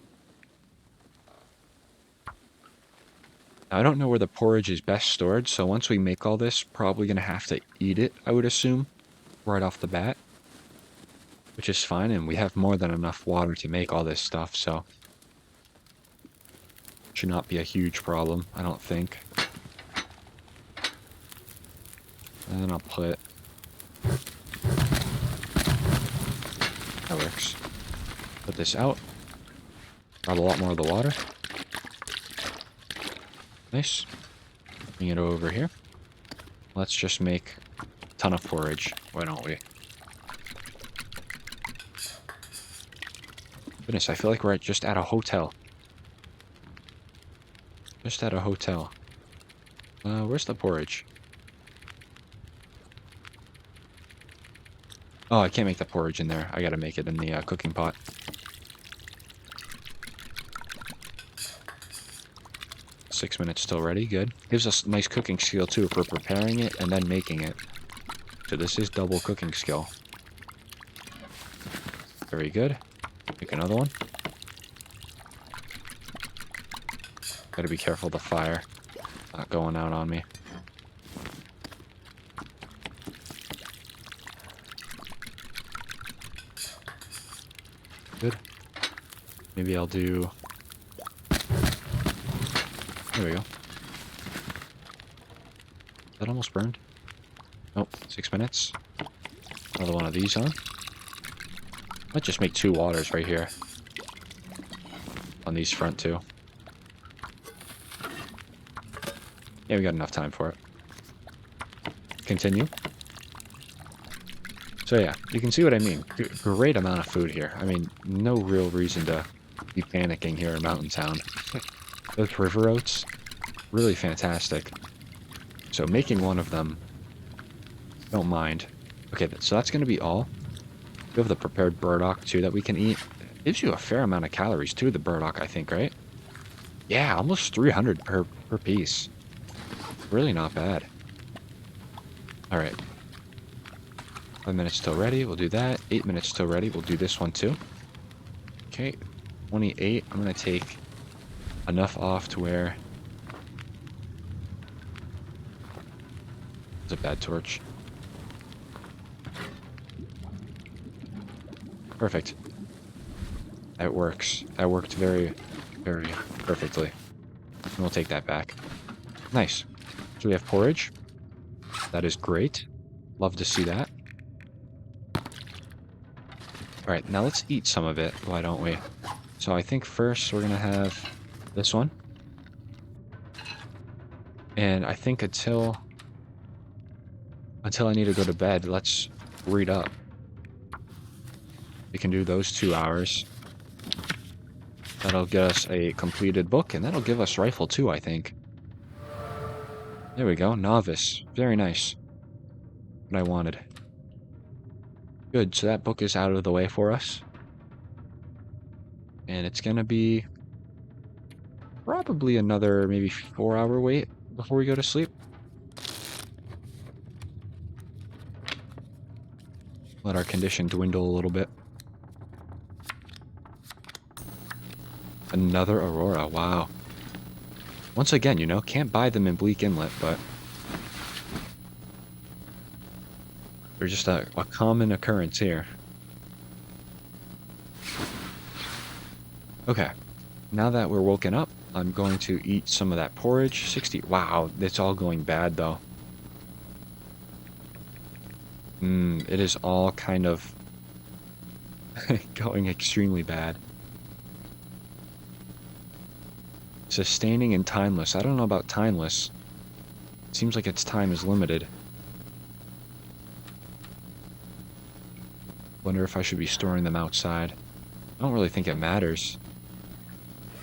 I don't know where the porridge is best stored, so once we make all this, probably going to have to eat it, I would assume, right off the bat, which is fine, and we have more than enough water to make all this stuff, so should not be a huge problem, I don't think. And then I'll put... That works. Put this out. Grab a lot more of the water. Nice. Bring it over here. Let's just make a ton of porridge. Why don't we? Goodness, I feel like we're just at a hotel. Just at a hotel. Where's the porridge? Oh, I can't make the porridge in there. I gotta make it in the cooking pot. Six minutes till ready. Good. Gives us nice cooking skill too for preparing it and then making it. So this is double cooking skill. Very good. Make another one. Gotta be careful of the fire not going out on me. Good. Maybe I'll do... There we go. That almost burned. Nope, 6 minutes. Another one of these on. Might just make 2 waters right here. On these front two. Yeah, we got enough time for it. Continue. So yeah, you can see what I mean. Great amount of food here. I mean, no real reason to be panicking here in Mountain Town. Those river oats, really fantastic. So making one of them, don't mind. Okay, so that's going to be all. We have the prepared burdock too that we can eat. It gives you a fair amount of calories too, the burdock, I think, right? Yeah, almost 300 per piece. Really not bad. Alright. 5 minutes till ready, we'll do that. 8 minutes till ready, we'll do this one too. Okay, 28. I'm going to take enough off to where... It's a bad torch. Perfect. That works. That worked very, very perfectly. And we'll take that back. Nice. So we have porridge. That is great. Love to see that. Alright, now let's eat some of it, why don't we? So I think first we're gonna have this one. And I think until I need to go to bed, let's read up. We can do those 2 hours. That'll get us a completed book, and that'll give us rifle too, I think. There we go, novice. Very nice. What I wanted. Good, so that book is out of the way for us. And it's gonna be probably another maybe 4-hour wait before we go to sleep. Let our condition dwindle a little bit. Another Aurora, wow. Once again, you know, can't buy them in Bleak Inlet, but they're just a common occurrence here. Okay, now that we're woken up, I'm going to eat some of that porridge. 60, wow, it's all going bad though. It is all kind of going extremely bad. Sustaining and timeless. I don't know about timeless. It seems like its time is limited. Wonder if I should be storing them outside. I don't really think it matters.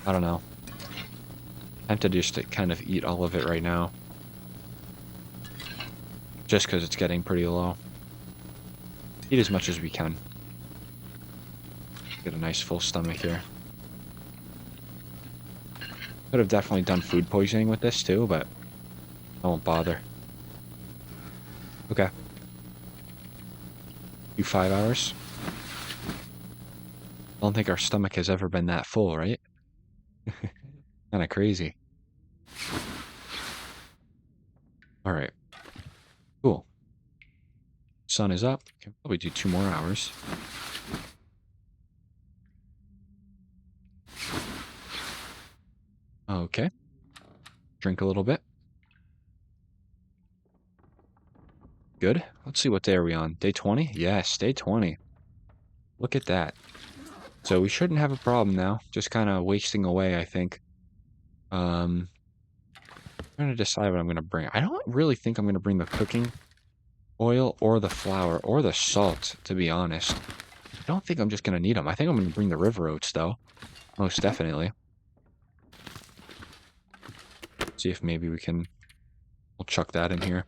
I don't know. I'm tempted just to kind of eat all of it right now. Just because it's getting pretty low. Eat as much as we can. Get a nice full stomach here. Could have definitely done food poisoning with this too, but I won't bother. Okay. Do 5 hours. I don't think our stomach has ever been that full, right? Kind of crazy. All right. Cool. Sun is up. Can probably do 2 more hours. Okay. Drink a little bit. Good. Let's see what day are we on. Day 20? Yes, day 20. Look at that. So we shouldn't have a problem now. Just kind of wasting away, I think. I'm trying to decide what I'm going to bring. I don't really think I'm going to bring the cooking oil or the flour or the salt, to be honest. I don't think I'm just going to need them. I think I'm going to bring the river oats, though. Most definitely. See if maybe we'll chuck that in here.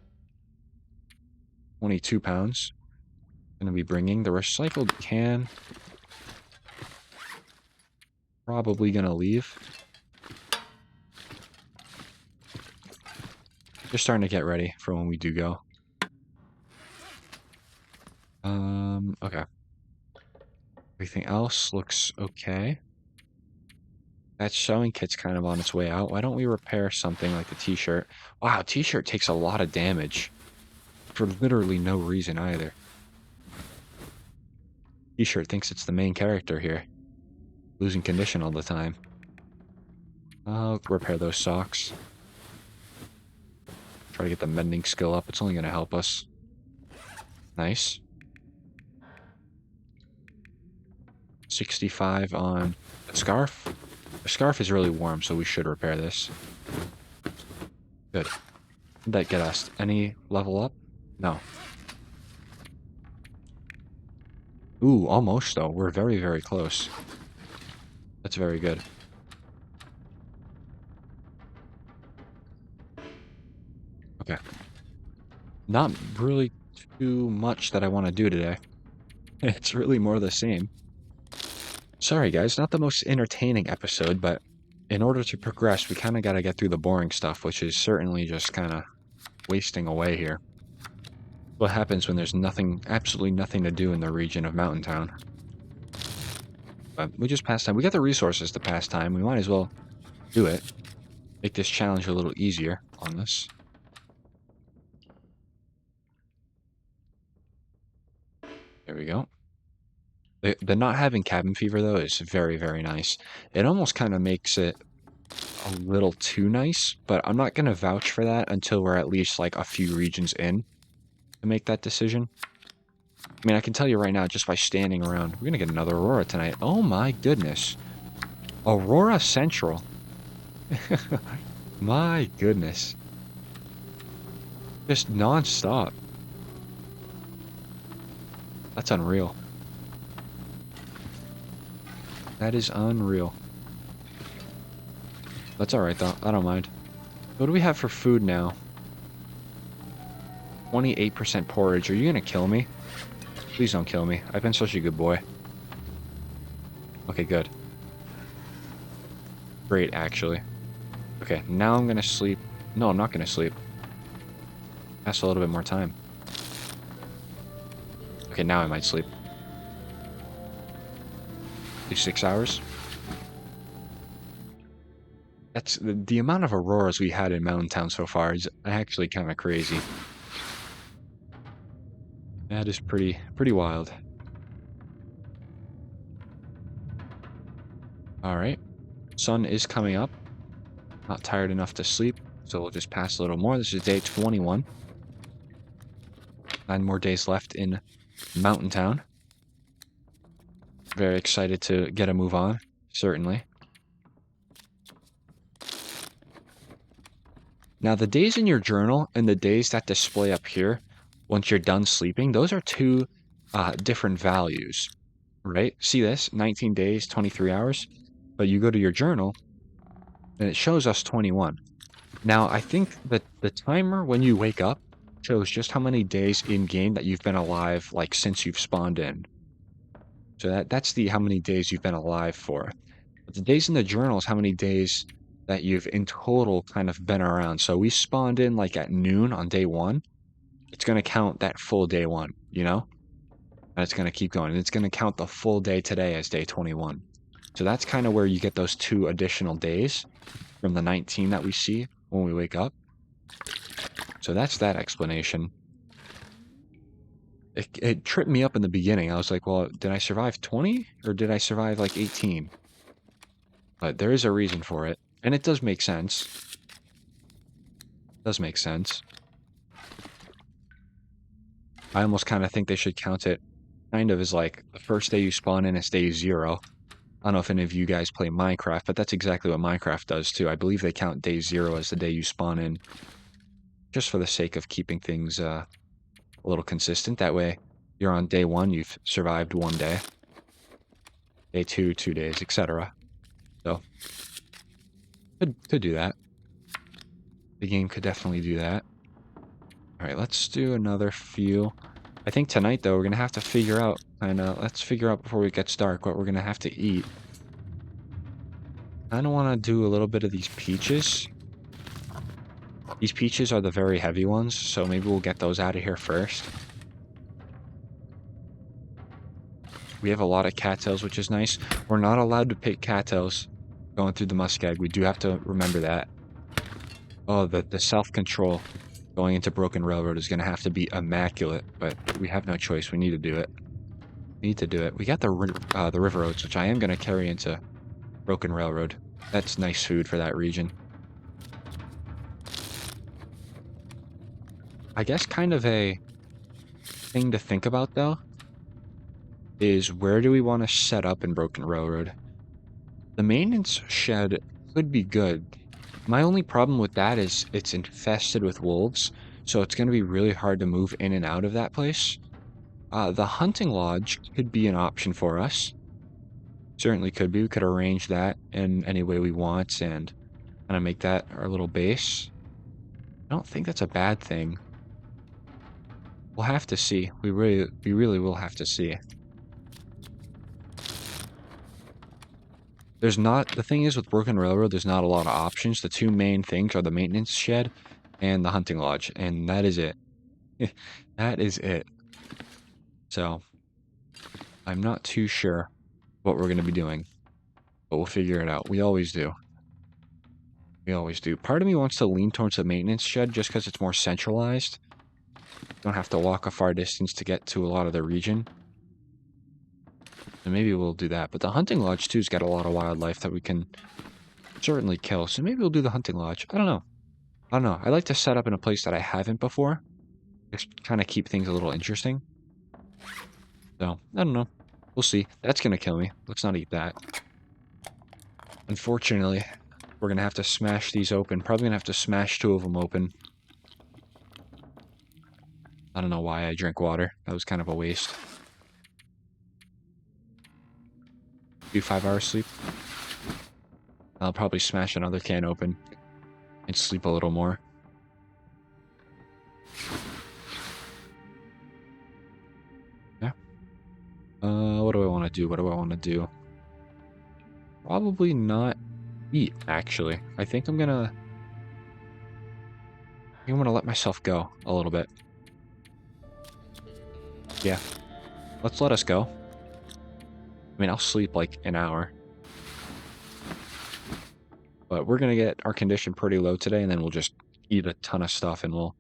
22 pounds. Going to be bringing the recycled can. Probably going to leave. Just starting to get ready for when we do go. Okay. Everything else looks okay. That sewing kit's kind of on its way out. Why don't we repair something like the t-shirt? Wow, t-shirt takes a lot of damage. For literally no reason either. T-shirt thinks it's the main character here. Losing condition all the time. I'll repair those socks. Try to get the mending skill up. It's only going to help us. Nice. 65 on the scarf. The scarf is really warm, so we should repair this. Good. Did that get us any level up? No. Ooh, almost, though. We're very, very close. That's very good. Okay. Not really too much that I want to do today. It's really more the same. Sorry, guys, not the most entertaining episode, but in order to progress, we kind of got to get through the boring stuff, which is certainly just kind of wasting away here. What happens when there's nothing, absolutely nothing to do in the region of Mountain Town? But we just pass time. We got the resources to pass time. We might as well do it. Make this challenge a little easier on us. There we go. The not having cabin fever, though, is very, very nice. It almost kind of makes it a little too nice, but I'm not going to vouch for that until we're at least, like, a few regions in to make that decision. I mean, I can tell you right now, just by standing around, we're going to get another Aurora tonight. Oh, my goodness. Aurora Central. My goodness. Just non-stop. That's unreal. That is unreal. That's alright, though. I don't mind. What do we have for food now? 28% porridge. Are you gonna kill me? Please don't kill me. I've been such a good boy. Okay, good. Great, actually. Okay, now I'm gonna sleep. No, I'm not gonna sleep. Pass a little bit more time. Okay, now I might sleep. 6 hours. That's the amount of auroras we had in Mountain Town so far is actually kind of crazy. That is pretty wild. All right, sun is coming up. Not tired enough to sleep, so we'll just pass a little more. This is day 21. 9 more days left in Mountain Town. Very excited to get a move on, certainly. Now, the days in your journal and the days that display up here, once you're done sleeping, those are two different values, right? See this? 19 days, 23 hours. But you go to your journal, and it shows us 21. Now, I think that the timer when you wake up shows just how many days in-game that you've been alive, like, since you've spawned in. So that's the how many days you've been alive for. But the days in the journal is how many days that you've in total kind of been around. So we spawned in like at noon on day 1. It's going to count that full day 1, you know? And it's going to keep going. And it's going to count the full day today as day 21. So that's kind of where you get those 2 additional days from the 19 that we see when we wake up. So that's that explanation. It tripped me up in the beginning. I was like, well, did I survive 20 or did I survive like 18? But there is a reason for it. And it does make sense. It does make sense. I almost kind of think they should count it kind of as like the first day you spawn in is day 0. I don't know if any of you guys play Minecraft, but that's exactly what Minecraft does too. I believe they count day 0 as the day you spawn in, just for the sake of keeping things a little consistent. That way, you're on day 1, you've survived 1 day. Day 2, 2 days, etc. So, could do that. The game could definitely do that. Alright, let's do another few. I think tonight, though, we're going to have to figure out, let's figure out before it gets dark what we're going to have to eat. I kind of want to do a little bit of these peaches. These peaches are the very heavy ones, so maybe we'll get those out of here first. We have a lot of cattails, which is nice. We're not allowed to pick cattails going through the muskeg. We do have to remember that. Oh, the self-control going into Broken Railroad is going to have to be immaculate, but we have no choice. We need to do it. We need to do it. We got the river oats, which I am going to carry into Broken Railroad. That's nice food for that region. I guess kind of a thing to think about, though, is where do we want to set up in Broken Railroad? The maintenance shed could be good. My only problem with that is it's infested with wolves, so it's going to be really hard to move in and out of that place. The hunting lodge could be an option for us. Certainly could be. We could arrange that in any way we want and kind of make that our little base. I don't think that's a bad thing. We'll have to see. We really will have to see. The thing is with Broken Railroad, there's not a lot of options. The two main things are the maintenance shed and the hunting lodge, and that is it. That is it. So, I'm not too sure what we're going to be doing, but we'll figure it out. We always do. We always do. Part of me wants to lean towards the maintenance shed just because it's more centralized. Don't have to walk a far distance to get to a lot of the region. And maybe we'll do that. But the hunting lodge, too, has got a lot of wildlife that we can certainly kill. So maybe we'll do the hunting lodge. I don't know. I don't know. I like to set up in a place that I haven't before. Just kind of keep things a little interesting. So, I don't know. We'll see. That's going to kill me. Let's not eat that. Unfortunately, we're going to have to smash these open. Probably going to have to smash 2 of them open. I don't know why I drank water. That was kind of a waste. Do 5 hours sleep. I'll probably smash another can open and sleep a little more. Yeah. What do I want to do? What do I want to do? Probably not eat, actually. I think I'm gonna let myself go a little bit. Yeah. Let's let us go. I mean, I'll sleep like an hour. But we're going to get our condition pretty low today, and then we'll just eat a ton of stuff, and we'll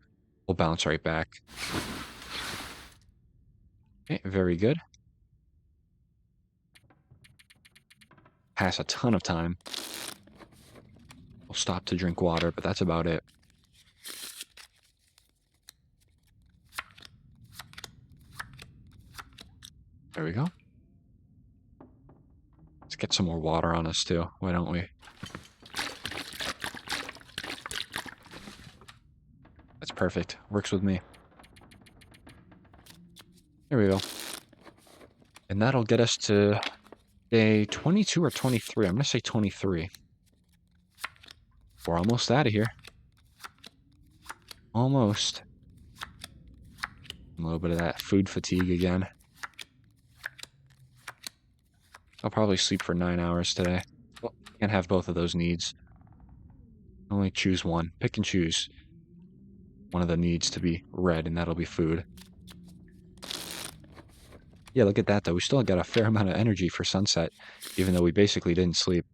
bounce right back. Okay, very good. Pass a ton of time. We'll stop to drink water, but that's about it. There we go. Let's get some more water on us, too. Why don't we? That's perfect. Works with me. There we go. And that'll get us to day 22 or 23. I'm going to say 23. We're almost out of here. Almost. A little bit of that food fatigue again. I'll probably sleep for 9 hours today. Well, can't have both of those needs. Only choose one. Pick and choose. One of the needs to be read, and that'll be food. Yeah, look at that, though. We still got a fair amount of energy for sunset, even though we basically didn't sleep.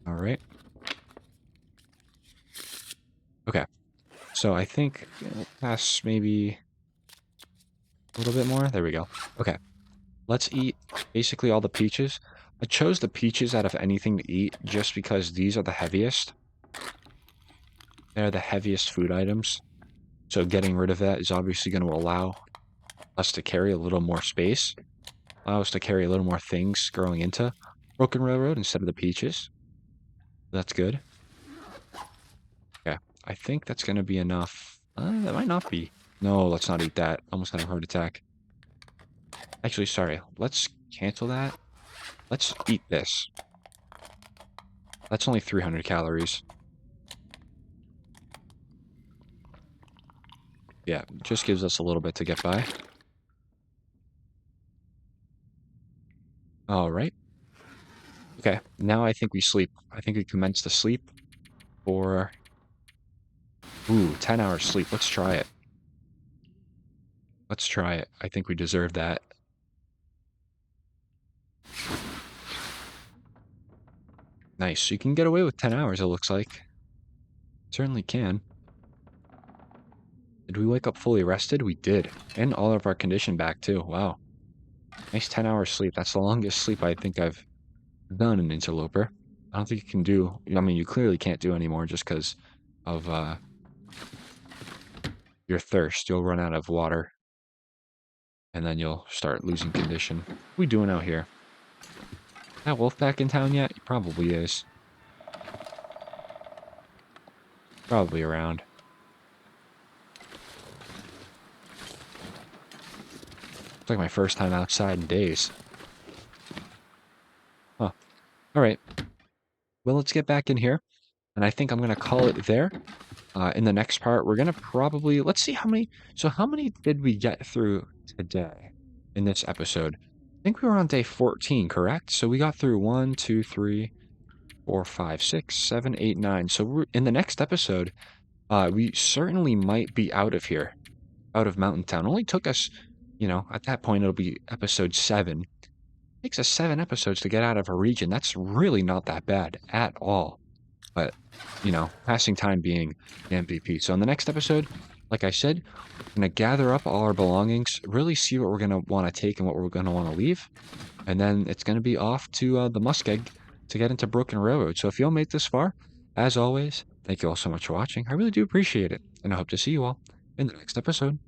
All right. Okay, so I think pass maybe a little bit more. There we go. Okay, let's eat basically all the peaches. I chose the peaches out of anything to eat just because these are the heaviest. They're the heaviest food items. So getting rid of that is obviously going to allow us to carry a little more space, allow us to carry a little more things growing into Broken Railroad instead of the peaches. That's good. Okay, I think that's going to be enough. That might not be. No, let's not eat that. Almost had a heart attack. Actually, sorry. Let's cancel that. Let's eat this. That's only 300 calories. Yeah, just gives us a little bit to get by. All right. Okay, now I think we sleep. I think we commence to sleep for, 10 hours sleep. Let's try it. Let's try it. I think we deserve that. Nice. You can get away with 10 hours, it looks like. Certainly can. Did we wake up fully rested? We did. And all of our condition back, too. Wow. Nice 10 hours sleep. That's the longest sleep I think I've done in Interloper. I don't think you can do... I mean, you clearly can't do anymore just because of your thirst. You'll run out of water, and then you'll start losing condition. What are we doing out here? Is that wolf back in town yet? He probably is. Probably around. It's like my first time outside in days. Huh. All right. Well, let's get back in here. And I think I'm going to call it there. In the next part, we're going to probably... Let's see how many... So how many did we get through today in this episode? I think we were on day 14, correct? So we got through 1, 2, 3, 4, 5, 6, 7, 8, 9. So we're, in the next episode, we certainly might be out of here. Out of Mountain Town. Only took us, at that point, it'll be episode 7. Takes us 7 episodes to get out of a region. That's really not that bad at all. But, passing time being the MVP. So in the next episode, like I said, we're going to gather up all our belongings, really see what we're going to want to take and what we're going to want to leave. And then it's going to be off to the Muskeg to get into Broken Railroad. So if you all made this far, as always, thank you all so much for watching. I really do appreciate it. And I hope to see you all in the next episode.